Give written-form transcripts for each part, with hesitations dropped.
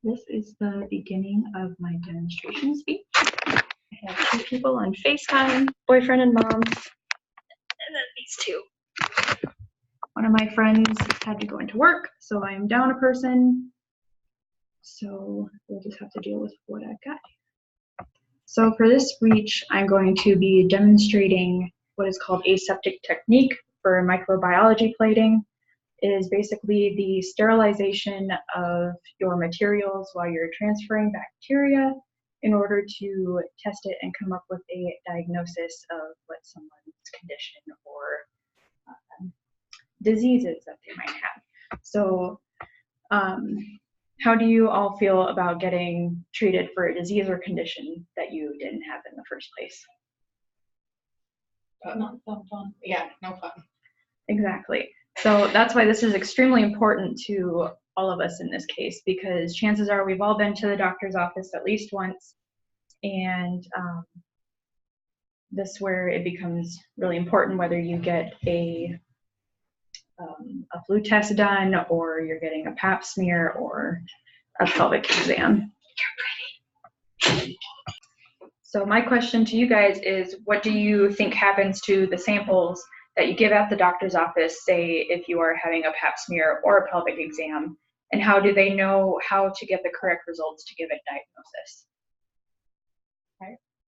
This is the beginning of my demonstration speech. I have two people on FaceTime, boyfriend and mom, and then these two. One of my friends had to go into work, so I am down a person. So we'll just have to deal with what I've got. So for this speech, I'm going to be demonstrating what is called aseptic technique for microbiology plating. It is basically the sterilization of your materials while you're transferring bacteria in order to test it and come up with a diagnosis of what someone's condition or diseases that they might have. So how do you all feel about getting treated for a disease or condition that you didn't have in the first place? Not fun. Yeah, no fun. Exactly. So that's why this is extremely important to all of us in this case, because chances are we've all been to the doctor's office at least once, and this is where it becomes really important whether you get a flu test done, or you're getting a pap smear, or a pelvic exam. So my question to you guys is, what do you think happens to the samples that you give at the doctor's office, say if you are having a pap smear or a pelvic exam, and how do they know how to get the correct results to give a diagnosis?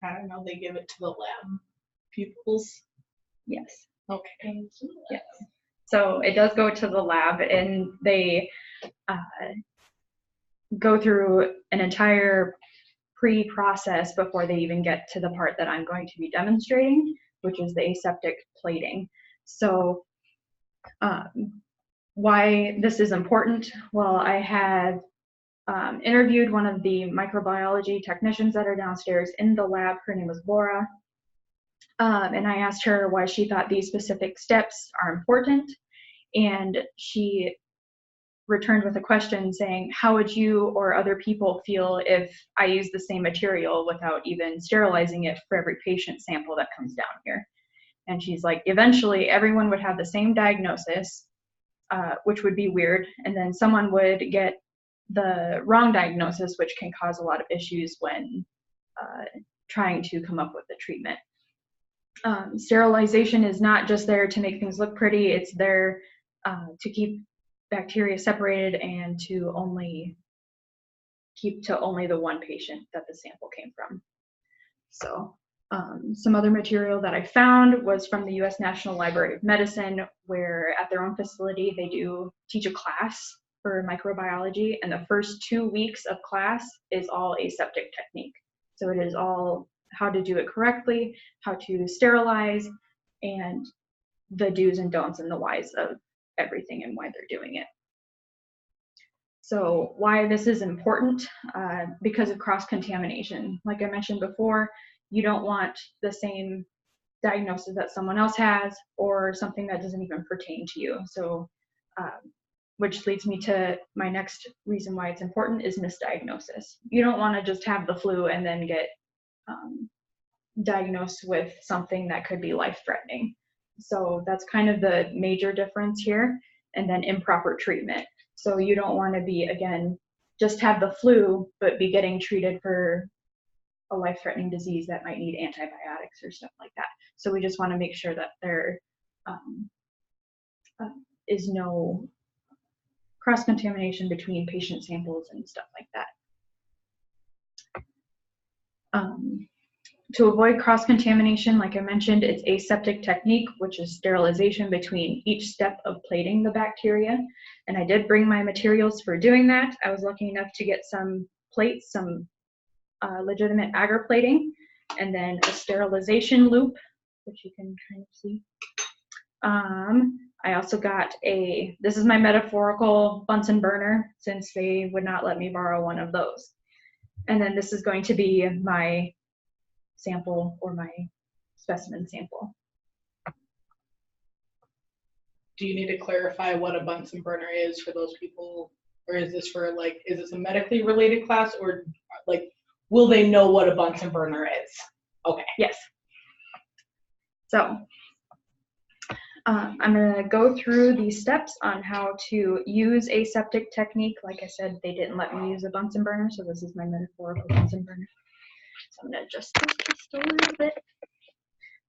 I don't know, they give it to the lab pupils. Yes. Okay. Yes. So it does go to the lab, and they go through an entire pre-process before they even get to the part that I'm going to be demonstrating, which is the aseptic plating. So why this is important? Well, I had interviewed one of the microbiology technicians that are downstairs in the lab. Her name was Laura. And I asked her why she thought these specific steps are important. And she returned with a question saying, how would you or other people feel if I use the same material without even sterilizing it for every patient sample that comes down here? And she's like, eventually everyone would have the same diagnosis, which would be weird. And then someone would get the wrong diagnosis, which can cause a lot of issues when trying to come up with the treatment. Sterilization is not just there to make things look pretty, it's there to keep bacteria separated and to keep to only the one patient that the sample came from. So some other material that I found was from the U.S. National Library of Medicine, where at their own facility they do teach a class for microbiology, and the first 2 weeks of class is all aseptic technique. So it is all how to do it correctly, how to sterilize, and the do's and don'ts and the whys of everything and why they're doing it. So why this is important, because of cross-contamination. Like I mentioned before, you don't want the same diagnosis that someone else has or something that doesn't even pertain to you. So, which leads me to my next reason why it's important is misdiagnosis. You don't want to just have the flu and then get diagnosed with something that could be life-threatening. So that's kind of the major difference here. And then improper treatment. So you don't want to be, again, just have the flu, but be getting treated for a life-threatening disease that might need antibiotics or stuff like that. So we just want to make sure that there is no cross-contamination between patient samples and stuff like that. To avoid cross-contamination, like I mentioned, it's aseptic technique, which is sterilization between each step of plating the bacteria. And I did bring my materials for doing that. I was lucky enough to get some plates, some legitimate agar plating, and then a sterilization loop, which you can kind of see. I also got this is my metaphorical Bunsen burner, since they would not let me borrow one of those. And then this is going to be my sample or my specimen sample. Do you need to clarify what a Bunsen burner is for those people, or is this for is this a medically related class, or will they know what a Bunsen burner is? Okay. Yes. So I'm going to go through these steps on how to use aseptic technique. Like I said, they didn't let me use a Bunsen burner, so this is my metaphorical Bunsen burner. So I'm going to adjust this just a little bit.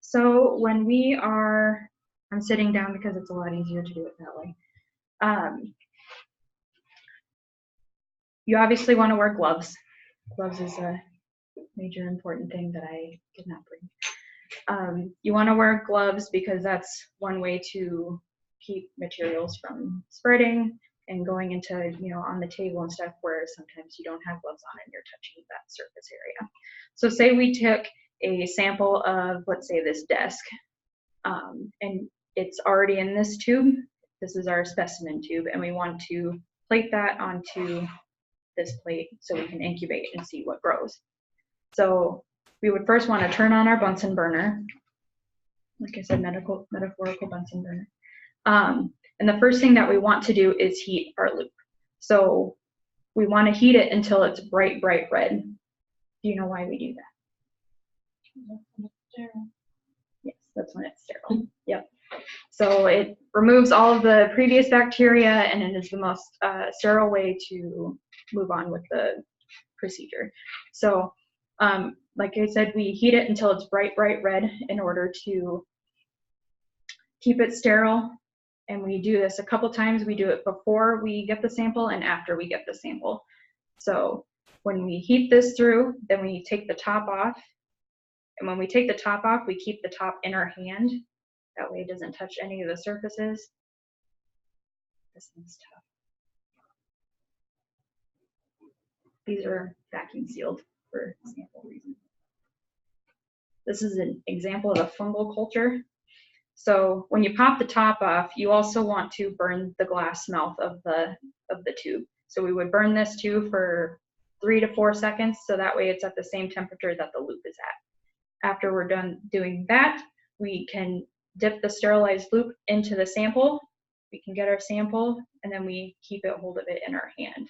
So when we are, I'm sitting down because it's a lot easier to do it that way. You obviously want to wear gloves. Gloves is a major important thing that I did not bring. You want to wear gloves because that's one way to keep materials from spreading and going into, on the table and stuff where sometimes you don't have gloves on and you're touching that surface area. So say we took a sample of, let's say, this desk, and it's already in this tube. This is our specimen tube, and we want to plate that onto this plate so we can incubate and see what grows. So we would first want to turn on our Bunsen burner. Like I said, metaphorical Bunsen burner. And the first thing that we want to do is heat our loop. So we want to heat it until it's bright, bright red. Do you know why we do that? Yes, that's when it's sterile. Yep. So it removes all of the previous bacteria, and it is the most sterile way to move on with the procedure. So like I said, we heat it until it's bright, bright red in order to keep it sterile. And we do this a couple times. We do it before we get the sample and after we get the sample. So when we heat this through, then we take the top off. And when we take the top off, we keep the top in our hand. That way it doesn't touch any of the surfaces. This one's tough. These are vacuum sealed for sample reasons. This is an example of a fungal culture. So when you pop the top off, you also want to burn the glass mouth of the tube. So we would burn this too for 3 to 4 seconds, so that way it's at the same temperature that the loop is at. After we're done doing that, we can dip the sterilized loop into the sample. We can get our sample, and then we keep it, hold of it in our hand.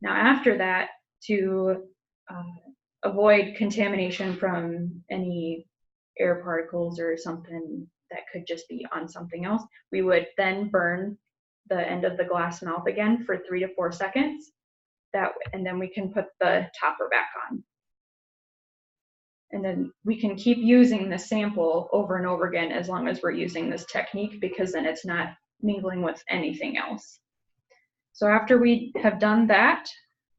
Now after that, to avoid contamination from any air particles or something that could just be on something else, we would then burn the end of the glass mouth again for 3 to 4 seconds. And then we can put the topper back on. And then we can keep using the sample over and over again as long as we're using this technique, because then it's not mingling with anything else. So after we have done that,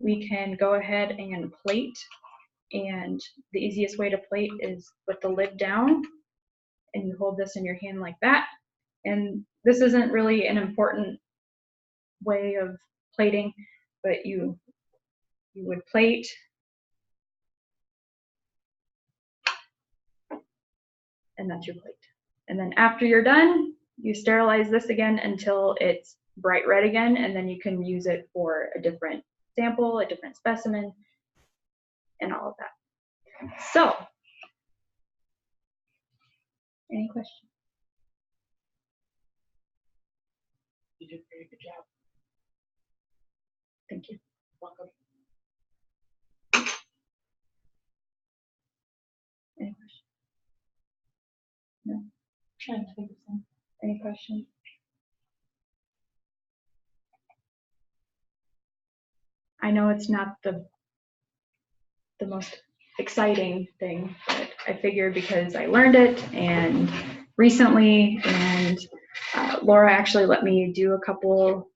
we can go ahead and plate. And the easiest way to plate is with the lid down, and you hold this in your hand like that. And this isn't really an important way of plating, but you would plate. And that's your plate. And then after you're done, you sterilize this again until it's bright red again, and then you can use it for a different sample, a different specimen, and all of that. So, any questions? You did a very good job. Thank you. Welcome. Any questions? No? Trying to think of some. Any questions? I know it's not the most exciting thing, but I figured because I learned it and recently, and Laura actually let me do a couple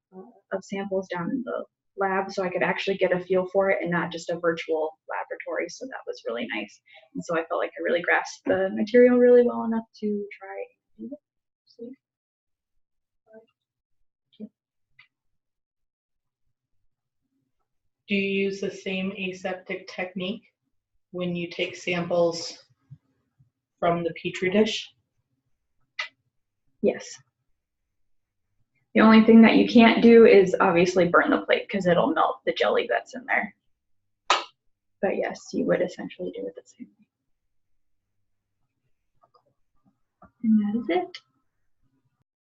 of samples down in the lab so I could actually get a feel for it and not just a virtual laboratory. So that was really nice. And so I felt like I really grasped the material really well enough to try and do it. Do you use the same aseptic technique when you take samples from the Petri dish? Yes. The only thing that you can't do is obviously burn the plate because it'll melt the jelly that's in there. But yes, you would essentially do it the same way. And that is it.